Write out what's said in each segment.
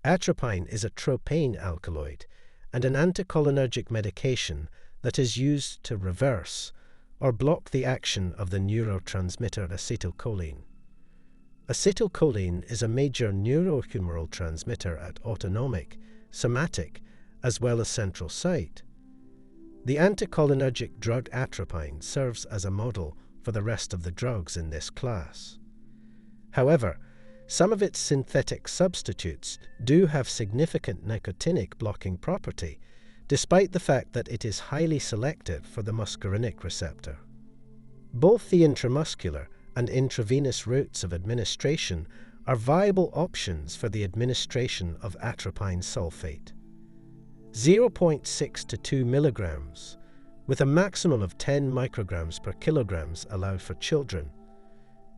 Atropine is a tropane alkaloid and an anticholinergic medication that is used to reverse or block the action of the neurotransmitter acetylcholine. Acetylcholine is a major neurohumoral transmitter at autonomic, somatic, as well as central site. The anticholinergic drug atropine serves as a model for the rest of the drugs in this class. However, some of its synthetic substitutes do have significant nicotinic blocking property, despite the fact that it is highly selective for the muscarinic receptor. Both the intramuscular and intravenous routes of administration are viable options for the administration of atropine sulfate. 0.6 to 2 milligrams, with a maximum of 10 micrograms per kilograms allowed for children.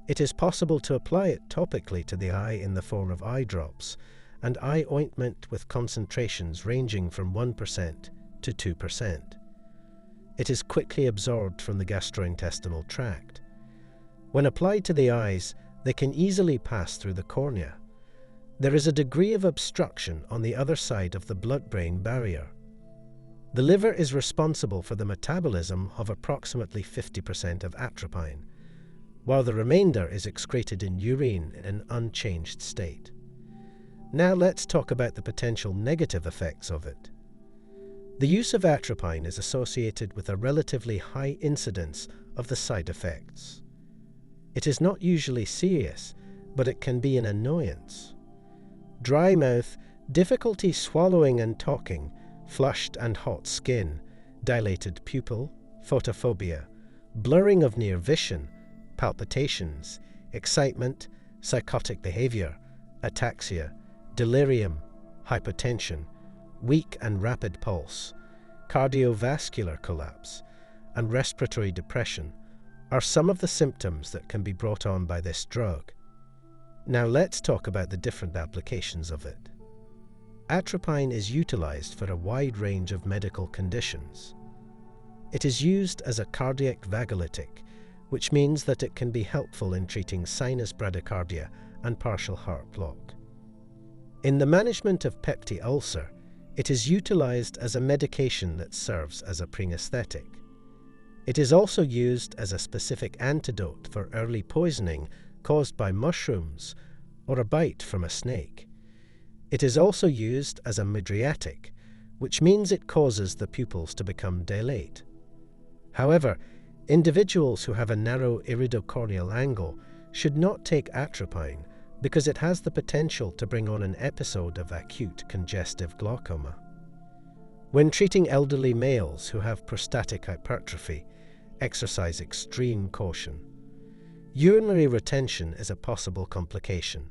It is possible to apply it topically to the eye in the form of eye drops and eye ointment with concentrations ranging from 1% to 2%. It is quickly absorbed from the gastrointestinal tract. When applied to the eyes, they can easily pass through the cornea. There is a degree of obstruction on the other side of the blood-brain barrier. The liver is responsible for the metabolism of approximately 50% of atropine, while the remainder is excreted in urine in an unchanged state. Now let's talk about the potential negative effects of it. The use of atropine is associated with a relatively high incidence of the side effects. It is not usually serious, but it can be an annoyance. Dry mouth, difficulty swallowing and talking, flushed and hot skin, dilated pupil, photophobia, blurring of near vision, palpitations, excitement, psychotic behavior, ataxia, delirium, hypotension, weak and rapid pulse, cardiovascular collapse, and respiratory depression are some of the symptoms that can be brought on by this drug. Now let's talk about the different applications of it. Atropine is utilized for a wide range of medical conditions. It is used as a cardiac vagolytic, which means that it can be helpful in treating sinus bradycardia and partial heart block. In the management of peptic ulcer, it is utilized as a medication that serves as a preanesthetic. It is also used as a specific antidote for early poisoning caused by mushrooms or a bite from a snake. It is also used as a mydriatic, which means it causes the pupils to become dilate. However, individuals who have a narrow iridocorneal angle should not take atropine because it has the potential to bring on an episode of acute congestive glaucoma. When treating elderly males who have prostatic hypertrophy, exercise extreme caution. Urinary retention is a possible complication.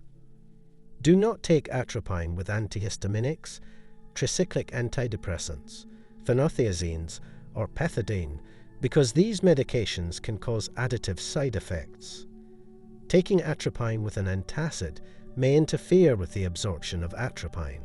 Do not take atropine with antihistaminics, tricyclic antidepressants, phenothiazines, or pethidine because these medications can cause additive side effects. Taking atropine with an antacid may interfere with the absorption of atropine.